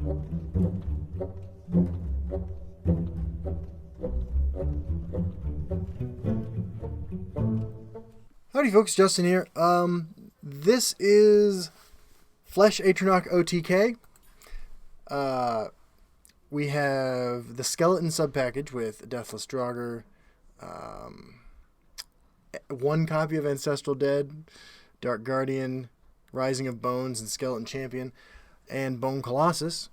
Howdy folks, Justin here. This is Flesh Atronach OTK. We have the Skeleton sub-package with Deathless Draugr, one copy of Ancestral Dead, Dark Guardian, Rising of Bones, and Skeleton Champion, and Bone Colossus.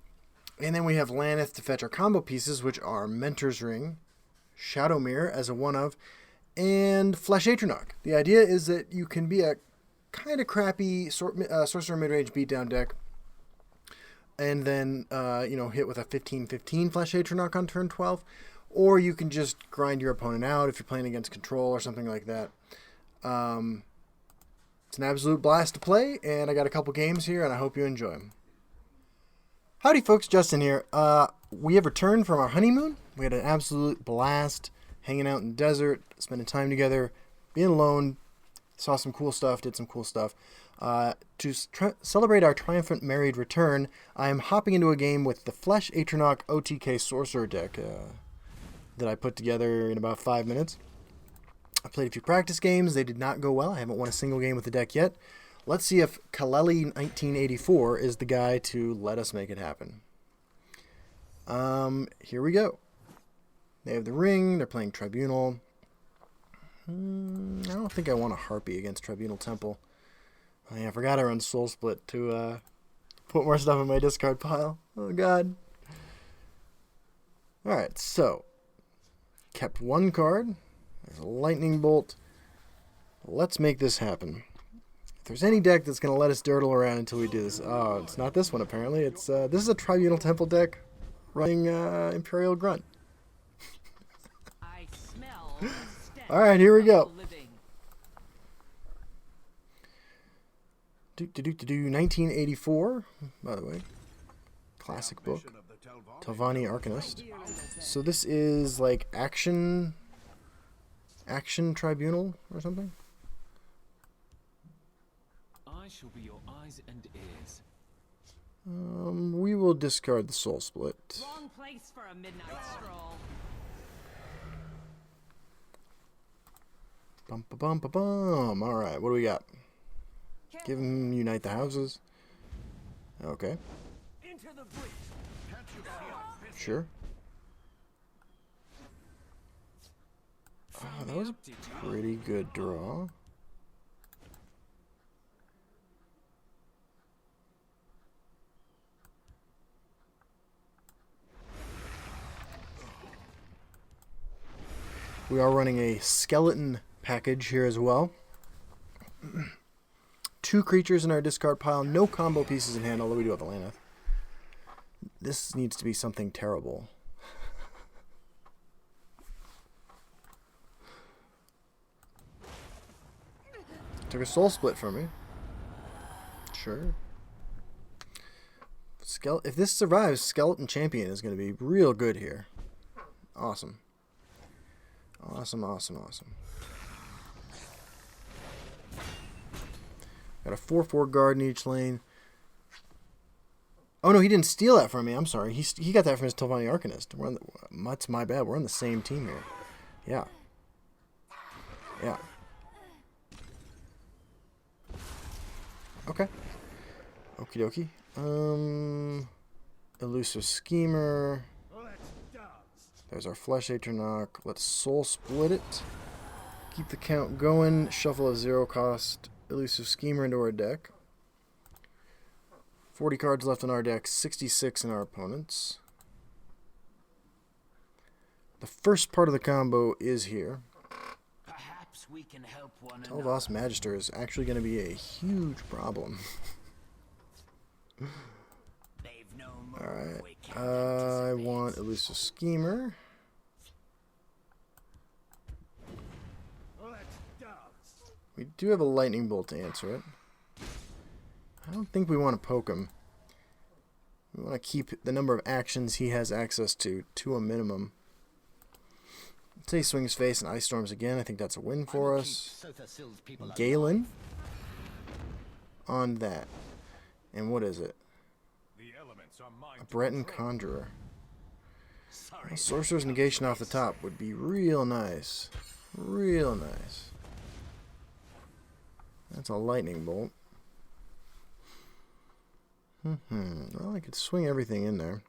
And then we have Laneth to fetch our combo pieces, which are Mentor's Ring, Shadow Mirror as a one-of, and Flesh Atronach. The idea is that you can be a kind of crappy Sorcerer mid-range beatdown deck, and then hit with a 15/15 Flesh Atronach on turn 12, or you can just grind your opponent out if you're playing against control or something like that. It's an absolute blast to play, and I got a couple games here, and I hope you enjoy them. Howdy folks, Justin here. We have returned from our honeymoon. We had an absolute blast hanging out in the desert, spending time together, being alone, saw some cool stuff, did some cool stuff. To celebrate our triumphant married return, I am hopping into a game with the Flesh Atronach OTK Sorcerer deck that I put together in about 5 minutes. I played a few practice games. They did not go well. I haven't won a single game with the deck yet. Let's see if Kaleli 1984 is the guy to let us make it happen. Here we go. They have the ring. They're playing Tribunal. I don't think I want a Harpy against Tribunal Temple. Oh, yeah, I forgot I run Soul Split to put more stuff in my discard pile. Oh, God. Alright, so. Kept one card. There's a Lightning Bolt. Let's make this happen. If there's any deck that's going to let us dirtle around until we do this. Oh, it's not this one, apparently. It's this is a Tribunal Temple deck running Imperial Grunt. Alright, here we go. 1984, by the way. Classic book. Telvanni Arcanist. So this is like Action Tribunal or something? I shall be your eyes and ears. We will discard the Soul Split. Wrong place for a midnight stroll. Bum ba bum ba bum. Alright, what do we got? Give him Unite the Houses. Okay. Sure. Oh, that was a pretty good draw. We are running a skeleton package here as well. 2 creatures in our discard pile, no combo pieces in hand, although we do have a Laneth. This needs to be something terrible. Took a Soul Split from me. Sure. If this survives, Skeleton Champion is going to be real good here. Awesome. Awesome, awesome, awesome. Got a 4/4 guard in each lane. Oh no, he didn't steal that from me. I'm sorry. He got that from his Telvanni Arcanist. That's my bad. We're on the same team here. Yeah. Yeah. Okay. Okie dokie. Elusive Schemer. There's our Flesh Atronach. Let's Soul Split it. Keep the count going. Shuffle a 0-cost Elusive Schemer into our deck. 40 cards left in our deck, 66 in our opponent's. The first part of the combo is here. Perhaps we can help one Telvanni Magister is actually going to be a huge problem. Alright, I want Elusive Schemer. We do have a Lightning Bolt to answer it. I don't think we want to poke him. We want to keep the number of actions he has access to a minimum. Let's say he swings face and Ice Storms again. I think that's a win for us. Galen on that. And what is it? A Breton Conjurer. A Sorcerer's Negation off the top would be real nice. Real nice. That's a lightning bolt. Well, I could swing everything in there.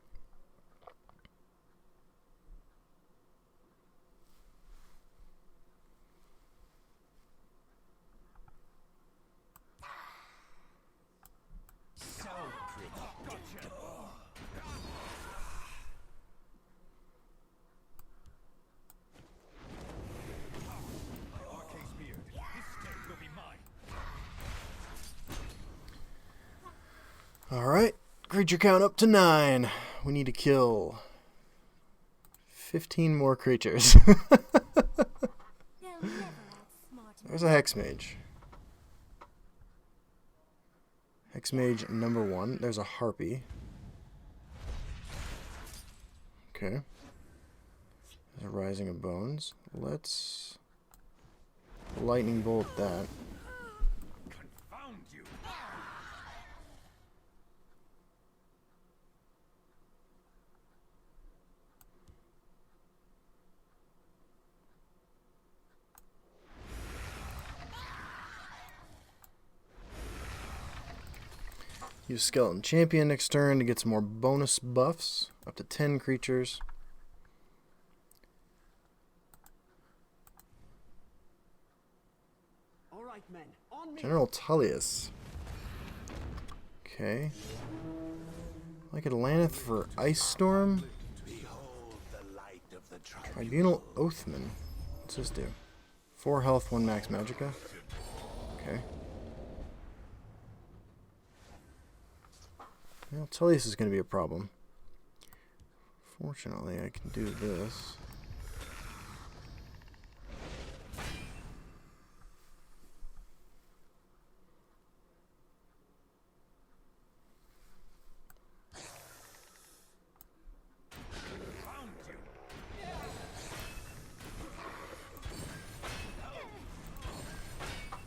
Alright, creature count up to 9. We need to kill 15 more creatures. There's a Hexmage. Hexmage number 1. There's a Harpy. Okay. There's a Rising of Bones. Let's lightning bolt that. Use Skeleton Champion next turn to get some more bonus buffs. Up to 10 creatures. All right, men. On me. General Tullius. Okay. Like Atlaneth for Ice Storm. Tribunal Oathman. What's this do? 4 health, 1 max magicka. Okay. Well, Tullius is going to be a problem. Fortunately, I can do this.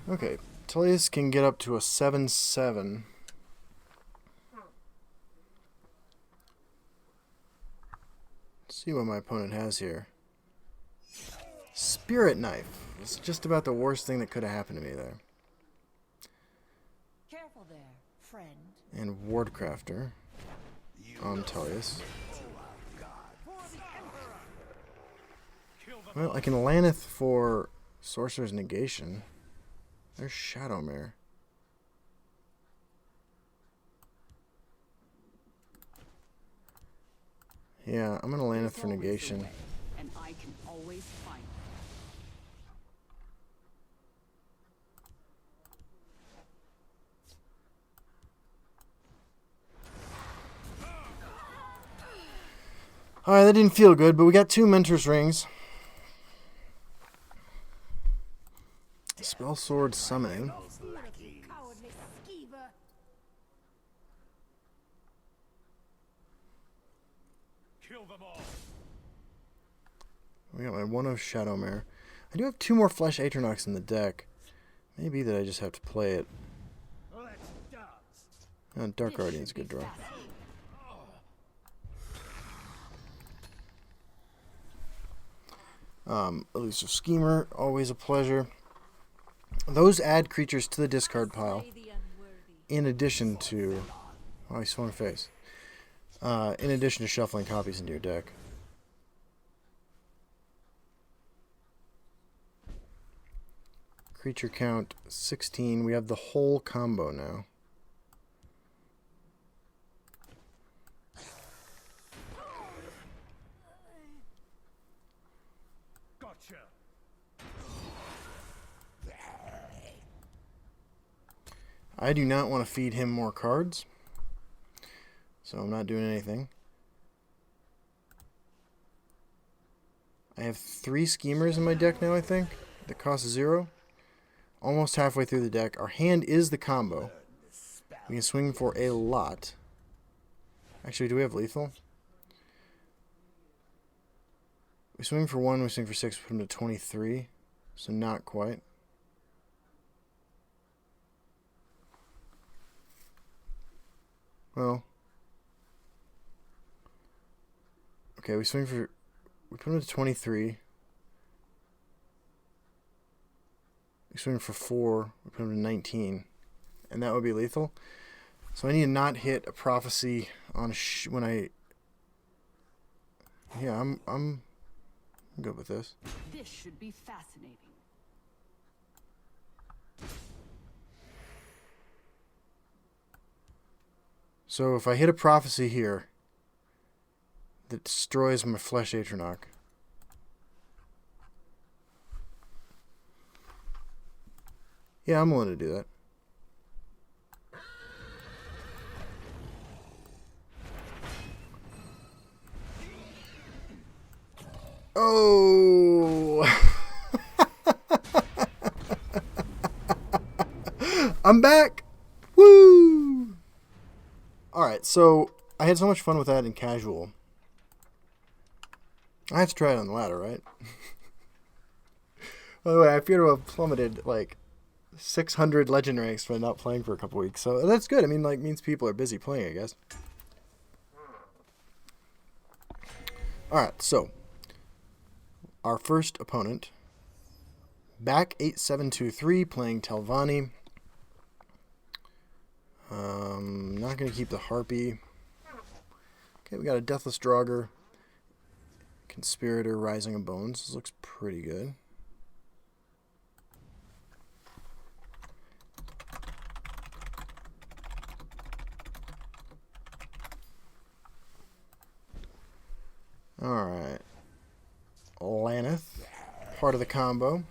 Okay, Tullius can get up to a 7/7. See what my opponent has here. Spirit Knife. It's just about the worst thing that could have happened to me there. Careful there, friend. And Wardcrafter on Tullius. Well, I can Laneth for Sorcerer's Negation. There's Shadowmare. Yeah, I'm gonna land it for negation. And I can always find Alright, that didn't feel good, but we got 2 Mentor's Rings. Spell Sword Summoning. Cowardly skeever. Kill them all. We got my 1 of Shadowmare. I do have 2 more Flesh Atronox in the deck. Maybe that I just have to play it. Let's dance. Dark Guardian's a good draw. Elusive Schemer, always a pleasure. Those add creatures to the discard pile. In addition to... Oh, he swung a face. In addition to shuffling copies into your deck. Creature count 16. We have the whole combo now. Gotcha. I do not want to feed him more cards, so I'm not doing anything. I have 3 Schemers in my deck now, I think, that cost 0. Almost halfway through the deck. Our hand is the combo. We can swing for a lot. Actually, do we have lethal? We swing for 1, we swing for 6, put him to 23. So not quite. Well, Okay, we swing for... We put him to 23. We swing for 4. We put him to 19. And that would be lethal. So I need to not hit a prophecy on when I... Yeah, I'm good with this. This should be fascinating. So if I hit a prophecy here that destroys my Flesh Atronach, yeah, I'm willing to do that. Oh! I'm back! Woo! Alright, so I had so much fun with that in casual. I have to try it on the ladder, right? By the way, I appear to have plummeted like 600 legend ranks for not playing for a couple weeks. So that's good. I mean, like, means people are busy playing, I guess. Alright, so our first opponent, back 8723, playing Telvanni. Not going to keep the Harpy. Okay, we got a Deathless Draugr, Conspirator, Rising of Bones. This looks pretty good. Alright. Laneth, part of the combo.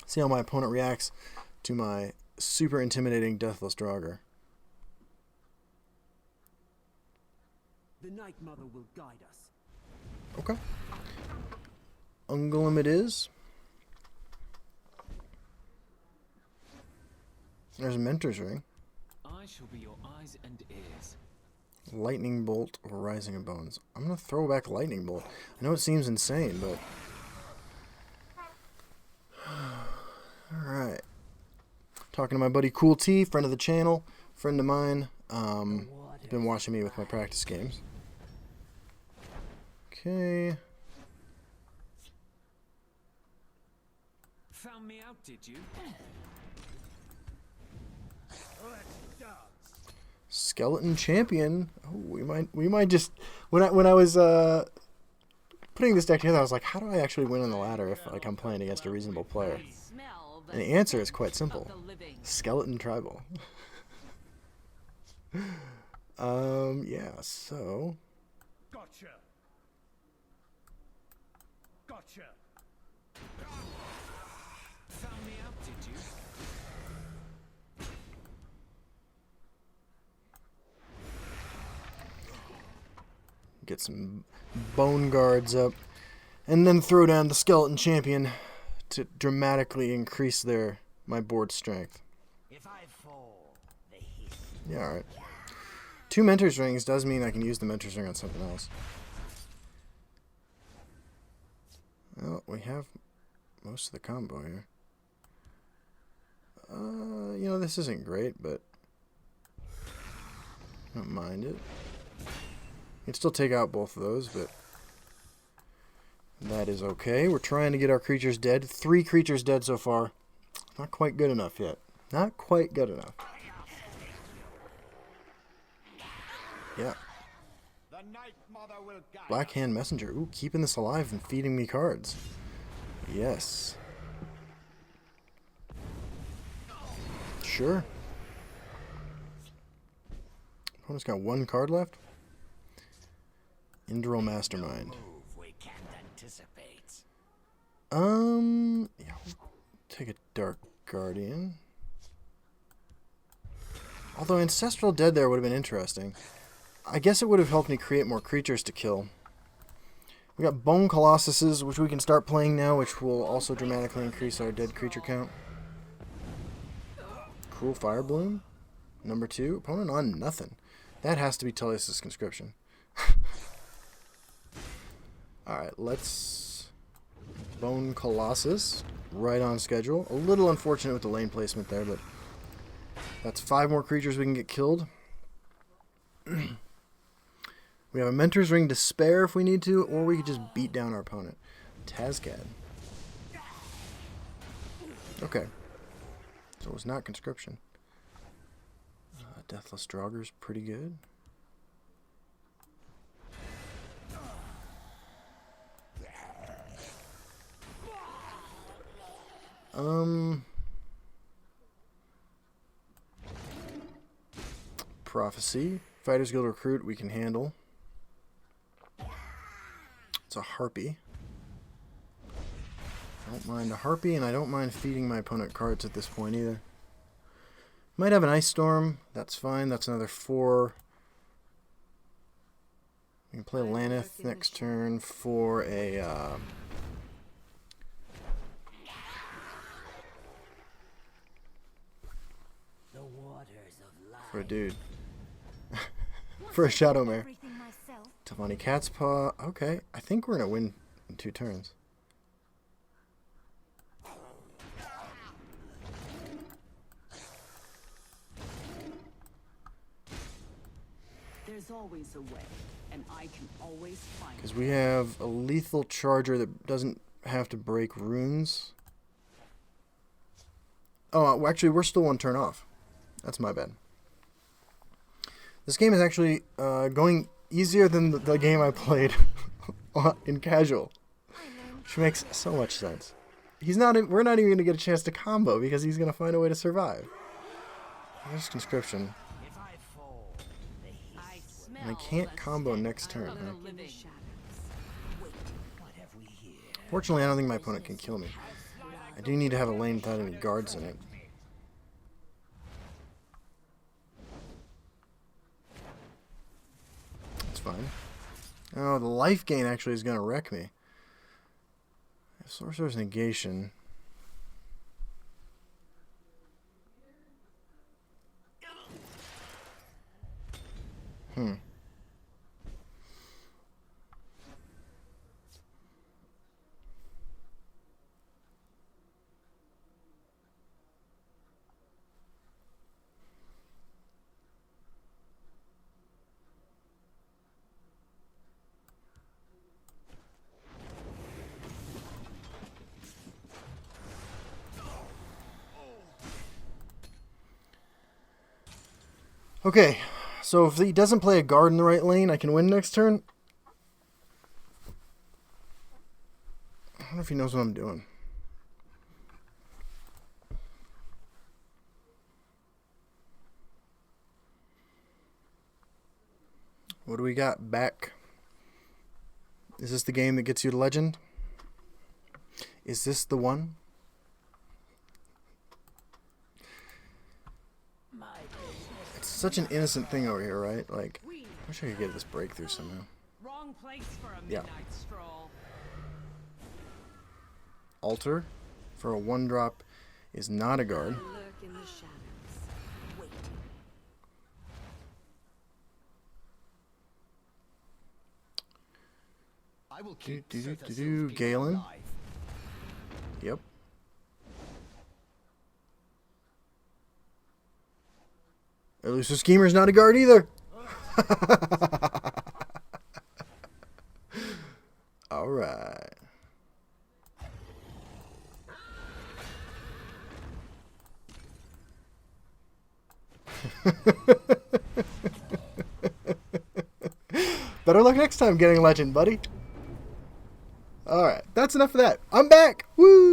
See how my opponent reacts to my super intimidating Deathless Draugr. The Night Mother will guide us. Okay. Ungolem it is. There's a Mentor's Ring. I shall be your eyes and ears. Lightning Bolt or Rising of Bones. I'm going to throw back Lightning Bolt. I know it seems insane, but... Alright. Talking to my buddy Cool T, friend of the channel, friend of mine. He's been watching me with my practice games. Okay. Found me out, did you? Let's dance. Skeleton Champion. Oh, we might just when I was putting this deck together, I was like, how do I actually win on the ladder if like I'm playing against a reasonable player? Smell And the answer is quite simple. of the living. Skeleton Tribal. Yeah, so Gotcha. Gotcha. Found me out, did you? get some bone guards up, and then throw down the Skeleton Champion to dramatically increase my board strength. If I fall, the hiss. Yeah, alright. 2 Mentor's Rings does mean I can use the Mentor's Ring on something else. Well, we have most of the combo here. You know, this isn't great, but I don't mind it. You can still take out both of those, but that is okay. We're trying to get our creatures dead. 3 creatures dead so far. Not quite good enough yet. Not quite good enough. Yeah. The Night Mother will guide Black us. Hand Messenger. Ooh, keeping this alive and feeding me cards. Yes. Sure. Opponent's got 1 card left. Indral Mastermind. Move we can't anticipate. Yeah, we'll take a Dark Guardian. Although Ancestral Dead there would have been interesting. I guess it would have helped me create more creatures to kill. We got Bone Colossuses, which we can start playing now, which will also dramatically increase our dead creature count. Cruel Firebloom, number 2. Opponent on nothing. That has to be Tullius' Conscription. Alright, let's Bone Colossus. Right on schedule. A little unfortunate with the lane placement there, but that's 5 more creatures we can get killed. We have a Mentor's Ring to spare if we need to, or we could just beat down our opponent. Tazcad. Okay. So it was not conscription. Deathless Draugur's pretty good. Prophecy. Fighters Guild Recruit we can handle. It's a Harpy. I don't mind a Harpy, and I don't mind feeding my opponent cards at this point either. Might have an Ice Storm. That's fine. That's another 4. We can play Laneth next turn for a... for a dude. For a Shadowmare. Tavani Catspaw. Okay, I think we're going to win in 2 turns. There's always a way, and I can always find it. Because we have a lethal charger that doesn't have to break runes. Oh, well, actually, we're still 1 turn off. That's my bad. This game is actually going easier than the game I played in casual, which makes so much sense. We're not even going to get a chance to combo because he's going to find a way to survive. There's conscription. And I can't combo next turn. Huh? Fortunately, I don't think my opponent can kill me. I do need to have a lane without any guards in it. That's fine. Oh, the life gain actually is going to wreck me. Sorcerer's Negation. Okay, so if he doesn't play a guard in the right lane, I can win next turn. I don't know if he knows what I'm doing. What do we got back? Is this the game that gets you to legend? Is this the one? It's such an innocent thing over here, right? Like, I wish I could get this breakthrough somehow. Wrong place for a Yeah. midnight stroll. Altar for a 1-drop is not a guard. Lurk in the shadows. Wait. I will Do keep do do Sota do Syl's do. people Galen. alive. Yep. Elusive Schemer's not a guard either. All right. Better luck next time getting legend, buddy. All right, that's enough of that. I'm back. Woo!